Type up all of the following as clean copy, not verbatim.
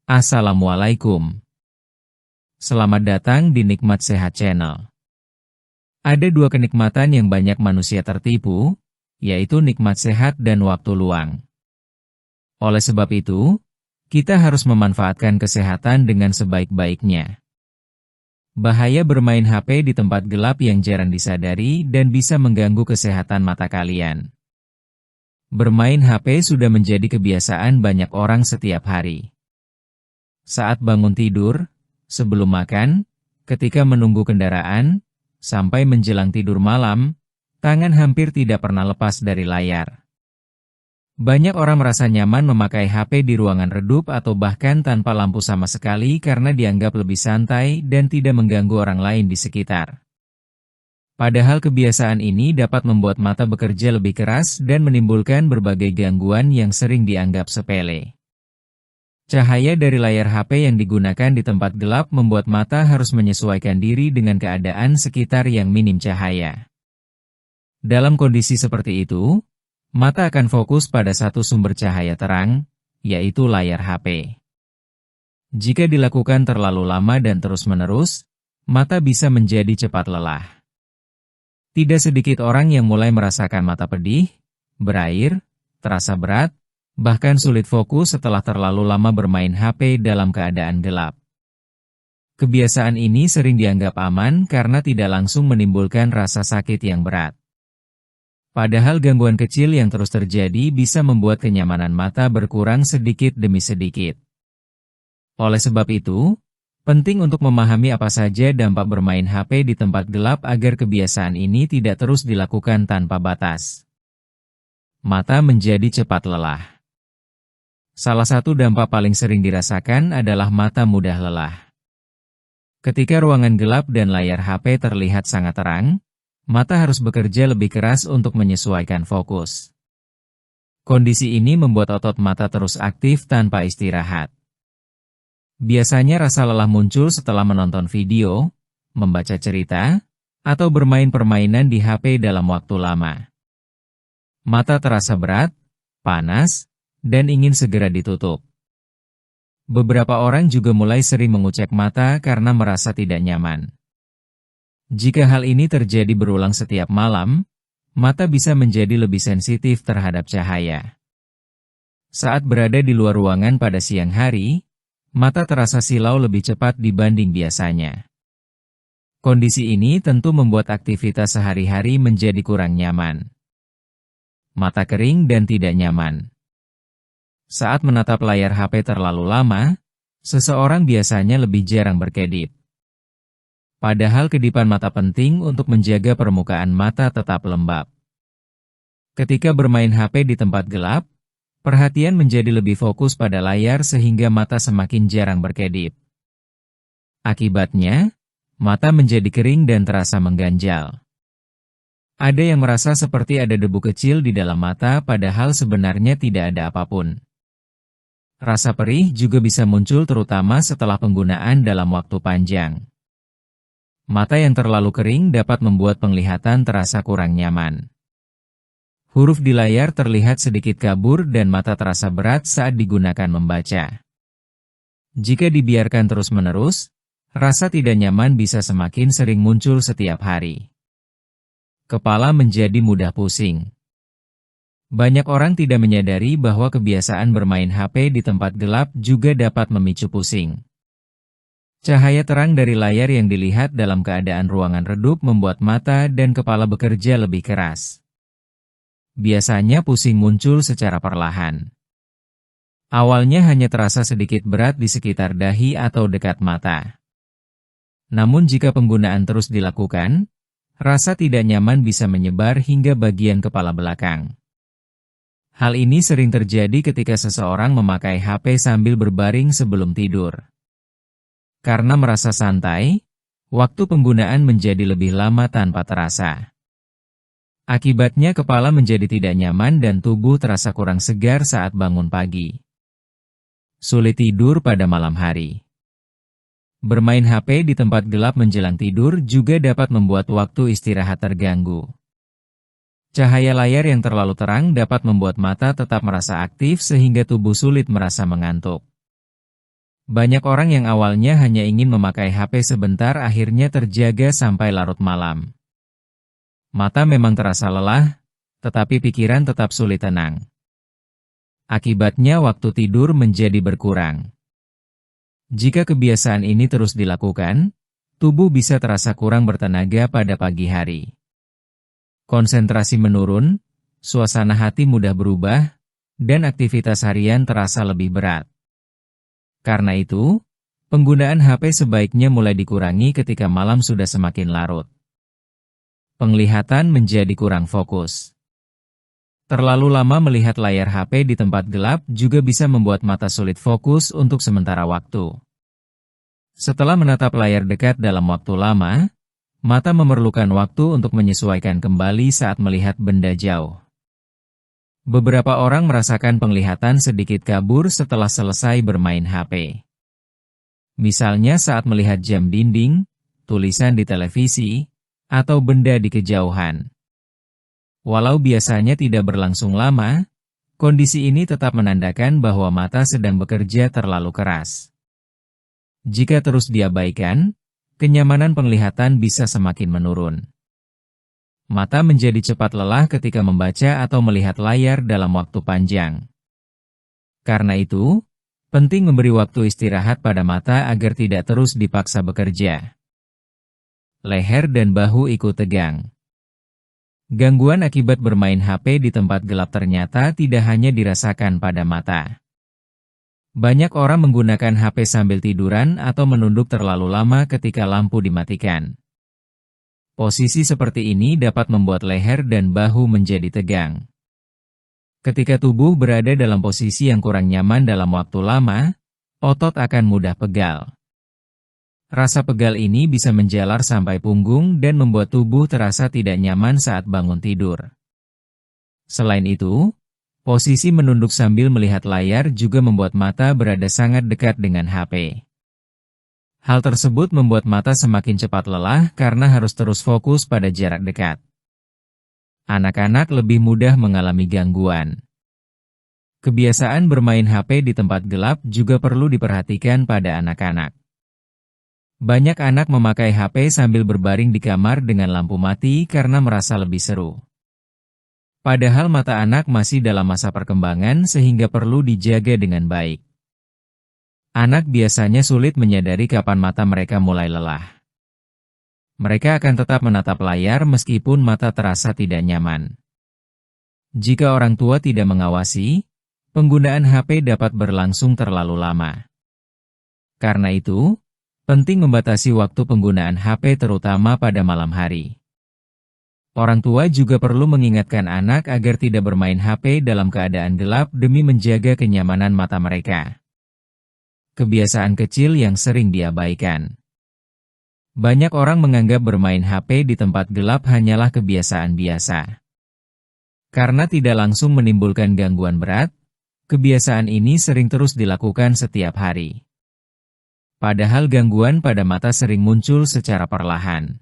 Assalamualaikum. Selamat datang di Nikmat Sehat Channel. Ada dua kenikmatan yang banyak manusia tertipu, yaitu nikmat sehat dan waktu luang. Oleh sebab itu, kita harus memanfaatkan kesehatan dengan sebaik-baiknya. Bahaya bermain HP di tempat gelap yang jarang disadari dan bisa mengganggu kesehatan mata kalian. Bermain HP sudah menjadi kebiasaan banyak orang setiap hari. Saat bangun tidur, sebelum makan, ketika menunggu kendaraan, sampai menjelang tidur malam, tangan hampir tidak pernah lepas dari layar. Banyak orang merasa nyaman memakai HP di ruangan redup atau bahkan tanpa lampu sama sekali karena dianggap lebih santai dan tidak mengganggu orang lain di sekitar. Padahal kebiasaan ini dapat membuat mata bekerja lebih keras dan menimbulkan berbagai gangguan yang sering dianggap sepele. Cahaya dari layar HP yang digunakan di tempat gelap membuat mata harus menyesuaikan diri dengan keadaan sekitar yang minim cahaya. Dalam kondisi seperti itu, mata akan fokus pada satu sumber cahaya terang, yaitu layar HP. Jika dilakukan terlalu lama dan terus-menerus, mata bisa menjadi cepat lelah. Tidak sedikit orang yang mulai merasakan mata pedih, berair, terasa berat, bahkan sulit fokus setelah terlalu lama bermain HP dalam keadaan gelap. Kebiasaan ini sering dianggap aman karena tidak langsung menimbulkan rasa sakit yang berat. Padahal gangguan kecil yang terus terjadi bisa membuat kenyamanan mata berkurang sedikit demi sedikit. Oleh sebab itu, penting untuk memahami apa saja dampak bermain HP di tempat gelap agar kebiasaan ini tidak terus dilakukan tanpa batas. Mata menjadi cepat lelah. Salah satu dampak paling sering dirasakan adalah mata mudah lelah. Ketika ruangan gelap dan layar HP terlihat sangat terang, mata harus bekerja lebih keras untuk menyesuaikan fokus. Kondisi ini membuat otot mata terus aktif tanpa istirahat. Biasanya rasa lelah muncul setelah menonton video, membaca cerita, atau bermain permainan di HP dalam waktu lama. Mata terasa berat, panas, dan ingin segera ditutup. Beberapa orang juga mulai sering mengucek mata karena merasa tidak nyaman. Jika hal ini terjadi berulang setiap malam, mata bisa menjadi lebih sensitif terhadap cahaya. Saat berada di luar ruangan pada siang hari, mata terasa silau lebih cepat dibanding biasanya. Kondisi ini tentu membuat aktivitas sehari-hari menjadi kurang nyaman. Mata kering dan tidak nyaman. Saat menatap layar HP terlalu lama, seseorang biasanya lebih jarang berkedip. Padahal kedipan mata penting untuk menjaga permukaan mata tetap lembab. Ketika bermain HP di tempat gelap, perhatian menjadi lebih fokus pada layar sehingga mata semakin jarang berkedip. Akibatnya, mata menjadi kering dan terasa mengganjal. Ada yang merasa seperti ada debu kecil di dalam mata padahal sebenarnya tidak ada apapun. Rasa perih juga bisa muncul terutama setelah penggunaan dalam waktu panjang. Mata yang terlalu kering dapat membuat penglihatan terasa kurang nyaman. Huruf di layar terlihat sedikit kabur dan mata terasa berat saat digunakan membaca. Jika dibiarkan terus-menerus, rasa tidak nyaman bisa semakin sering muncul setiap hari. Kepala menjadi mudah pusing. Banyak orang tidak menyadari bahwa kebiasaan bermain HP di tempat gelap juga dapat memicu pusing. Cahaya terang dari layar yang dilihat dalam keadaan ruangan redup membuat mata dan kepala bekerja lebih keras. Biasanya pusing muncul secara perlahan. Awalnya hanya terasa sedikit berat di sekitar dahi atau dekat mata. Namun jika penggunaan terus dilakukan, rasa tidak nyaman bisa menyebar hingga bagian kepala belakang. Hal ini sering terjadi ketika seseorang memakai HP sambil berbaring sebelum tidur. Karena merasa santai, waktu penggunaan menjadi lebih lama tanpa terasa. Akibatnya kepala menjadi tidak nyaman dan tubuh terasa kurang segar saat bangun pagi. Sulit tidur pada malam hari. Bermain HP di tempat gelap menjelang tidur juga dapat membuat waktu istirahat terganggu. Cahaya layar yang terlalu terang dapat membuat mata tetap merasa aktif sehingga tubuh sulit merasa mengantuk. Banyak orang yang awalnya hanya ingin memakai HP sebentar akhirnya terjaga sampai larut malam. Mata memang terasa lelah, tetapi pikiran tetap sulit tenang. Akibatnya waktu tidur menjadi berkurang. Jika kebiasaan ini terus dilakukan, tubuh bisa terasa kurang bertenaga pada pagi hari. Konsentrasi menurun, suasana hati mudah berubah, dan aktivitas harian terasa lebih berat. Karena itu, penggunaan HP sebaiknya mulai dikurangi ketika malam sudah semakin larut. Penglihatan menjadi kurang fokus. Terlalu lama melihat layar HP di tempat gelap juga bisa membuat mata sulit fokus untuk sementara waktu. Setelah menatap layar dekat dalam waktu lama, mata memerlukan waktu untuk menyesuaikan kembali saat melihat benda jauh. Beberapa orang merasakan penglihatan sedikit kabur setelah selesai bermain HP. Misalnya saat melihat jam dinding, tulisan di televisi, atau benda di kejauhan. Walau biasanya tidak berlangsung lama, kondisi ini tetap menandakan bahwa mata sedang bekerja terlalu keras. Jika terus diabaikan, kenyamanan penglihatan bisa semakin menurun. Mata menjadi cepat lelah ketika membaca atau melihat layar dalam waktu panjang. Karena itu, penting memberi waktu istirahat pada mata agar tidak terus dipaksa bekerja. Leher dan bahu ikut tegang. Gangguan akibat bermain HP di tempat gelap ternyata tidak hanya dirasakan pada mata. Banyak orang menggunakan HP sambil tiduran atau menunduk terlalu lama ketika lampu dimatikan. Posisi seperti ini dapat membuat leher dan bahu menjadi tegang. Ketika tubuh berada dalam posisi yang kurang nyaman dalam waktu lama, otot akan mudah pegal. Rasa pegal ini bisa menjalar sampai punggung dan membuat tubuh terasa tidak nyaman saat bangun tidur. Selain itu, posisi menunduk sambil melihat layar juga membuat mata berada sangat dekat dengan HP. Hal tersebut membuat mata semakin cepat lelah karena harus terus fokus pada jarak dekat. Anak-anak lebih mudah mengalami gangguan. Kebiasaan bermain HP di tempat gelap juga perlu diperhatikan pada anak-anak. Banyak anak memakai HP sambil berbaring di kamar dengan lampu mati karena merasa lebih seru. Padahal mata anak masih dalam masa perkembangan sehingga perlu dijaga dengan baik. Anak biasanya sulit menyadari kapan mata mereka mulai lelah. Mereka akan tetap menatap layar meskipun mata terasa tidak nyaman. Jika orang tua tidak mengawasi, penggunaan HP dapat berlangsung terlalu lama. Karena itu, penting membatasi waktu penggunaan HP terutama pada malam hari. Orang tua juga perlu mengingatkan anak agar tidak bermain HP dalam keadaan gelap demi menjaga kenyamanan mata mereka. Kebiasaan kecil yang sering diabaikan. Banyak orang menganggap bermain HP di tempat gelap hanyalah kebiasaan biasa. Karena tidak langsung menimbulkan gangguan berat, kebiasaan ini sering terus dilakukan setiap hari. Padahal gangguan pada mata sering muncul secara perlahan.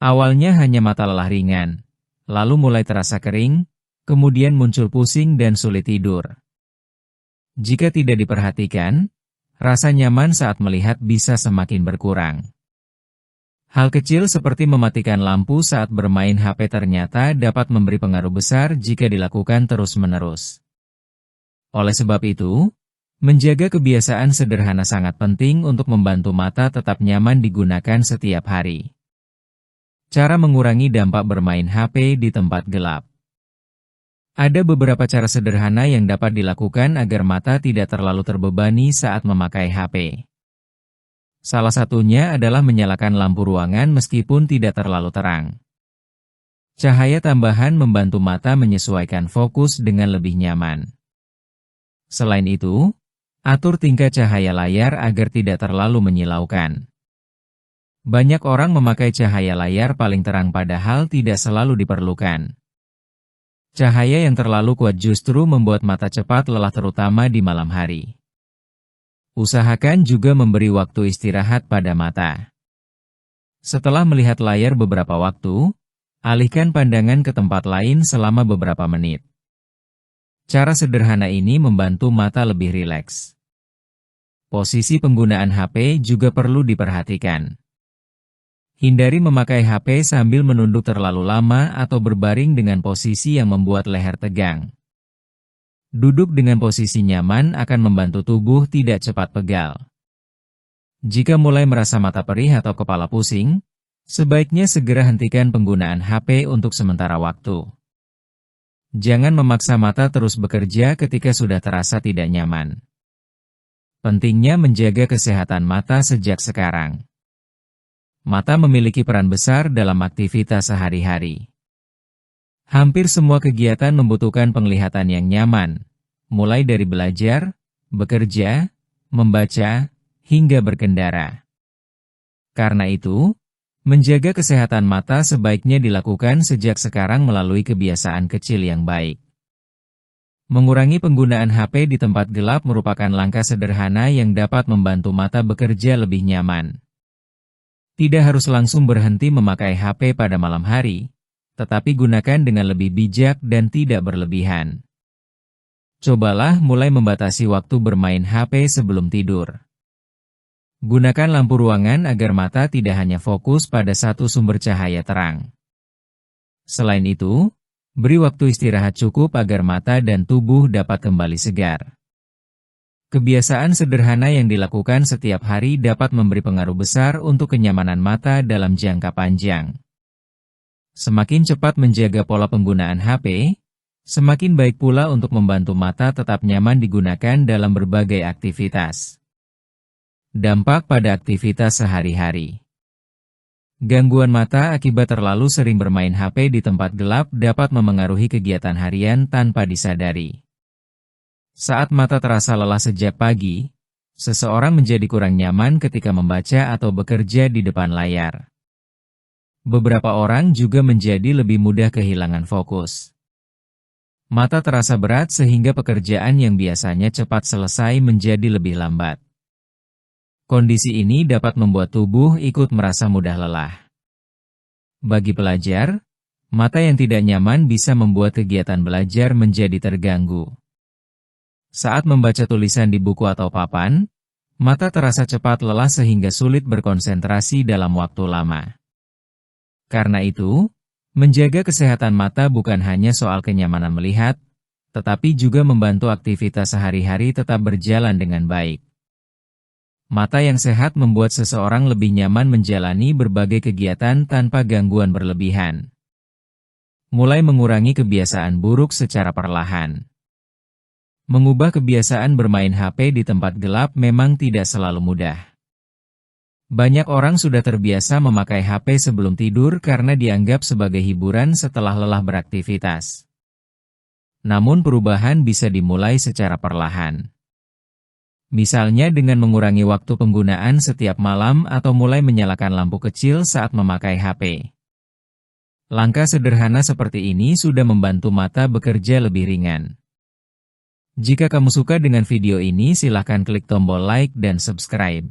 Awalnya hanya mata lelah ringan, lalu mulai terasa kering, kemudian muncul pusing dan sulit tidur. Jika tidak diperhatikan, rasa nyaman saat melihat bisa semakin berkurang. Hal kecil seperti mematikan lampu saat bermain HP ternyata dapat memberi pengaruh besar jika dilakukan terus-menerus. Oleh sebab itu, menjaga kebiasaan sederhana sangat penting untuk membantu mata tetap nyaman digunakan setiap hari. Cara mengurangi dampak bermain HP di tempat gelap. Ada beberapa cara sederhana yang dapat dilakukan agar mata tidak terlalu terbebani saat memakai HP. Salah satunya adalah menyalakan lampu ruangan meskipun tidak terlalu terang. Cahaya tambahan membantu mata menyesuaikan fokus dengan lebih nyaman. Selain itu, atur tingkat cahaya layar agar tidak terlalu menyilaukan. Banyak orang memakai cahaya layar paling terang padahal tidak selalu diperlukan. Cahaya yang terlalu kuat justru membuat mata cepat lelah terutama di malam hari. Usahakan juga memberi waktu istirahat pada mata. Setelah melihat layar beberapa waktu, alihkan pandangan ke tempat lain selama beberapa menit. Cara sederhana ini membantu mata lebih rileks. Posisi penggunaan HP juga perlu diperhatikan. Hindari memakai HP sambil menunduk terlalu lama atau berbaring dengan posisi yang membuat leher tegang. Duduk dengan posisi nyaman akan membantu tubuh tidak cepat pegal. Jika mulai merasa mata perih atau kepala pusing, sebaiknya segera hentikan penggunaan HP untuk sementara waktu. Jangan memaksa mata terus bekerja ketika sudah terasa tidak nyaman. Pentingnya menjaga kesehatan mata sejak sekarang. Mata memiliki peran besar dalam aktivitas sehari-hari. Hampir semua kegiatan membutuhkan penglihatan yang nyaman, mulai dari belajar, bekerja, membaca, hingga berkendara. Karena itu, menjaga kesehatan mata sebaiknya dilakukan sejak sekarang melalui kebiasaan kecil yang baik. Mengurangi penggunaan HP di tempat gelap merupakan langkah sederhana yang dapat membantu mata bekerja lebih nyaman. Tidak harus langsung berhenti memakai HP pada malam hari, tetapi gunakan dengan lebih bijak dan tidak berlebihan. Cobalah mulai membatasi waktu bermain HP sebelum tidur. Gunakan lampu ruangan agar mata tidak hanya fokus pada satu sumber cahaya terang. Selain itu, beri waktu istirahat cukup agar mata dan tubuh dapat kembali segar. Kebiasaan sederhana yang dilakukan setiap hari dapat memberi pengaruh besar untuk kenyamanan mata dalam jangka panjang. Semakin cepat menjaga pola penggunaan HP, semakin baik pula untuk membantu mata tetap nyaman digunakan dalam berbagai aktivitas. Dampak pada aktivitas sehari-hari. Gangguan mata akibat terlalu sering bermain HP di tempat gelap dapat memengaruhi kegiatan harian tanpa disadari. Saat mata terasa lelah sejak pagi, seseorang menjadi kurang nyaman ketika membaca atau bekerja di depan layar. Beberapa orang juga menjadi lebih mudah kehilangan fokus. Mata terasa berat sehingga pekerjaan yang biasanya cepat selesai menjadi lebih lambat. Kondisi ini dapat membuat tubuh ikut merasa mudah lelah. Bagi pelajar, mata yang tidak nyaman bisa membuat kegiatan belajar menjadi terganggu. Saat membaca tulisan di buku atau papan, mata terasa cepat lelah sehingga sulit berkonsentrasi dalam waktu lama. Karena itu, menjaga kesehatan mata bukan hanya soal kenyamanan melihat, tetapi juga membantu aktivitas sehari-hari tetap berjalan dengan baik. Mata yang sehat membuat seseorang lebih nyaman menjalani berbagai kegiatan tanpa gangguan berlebihan. Mulai mengurangi kebiasaan buruk secara perlahan. Mengubah kebiasaan bermain HP di tempat gelap memang tidak selalu mudah. Banyak orang sudah terbiasa memakai HP sebelum tidur karena dianggap sebagai hiburan setelah lelah beraktivitas. Namun perubahan bisa dimulai secara perlahan. Misalnya dengan mengurangi waktu penggunaan setiap malam atau mulai menyalakan lampu kecil saat memakai HP. Langkah sederhana seperti ini sudah membantu mata bekerja lebih ringan. Jika kamu suka dengan video ini, silakan klik tombol like dan subscribe.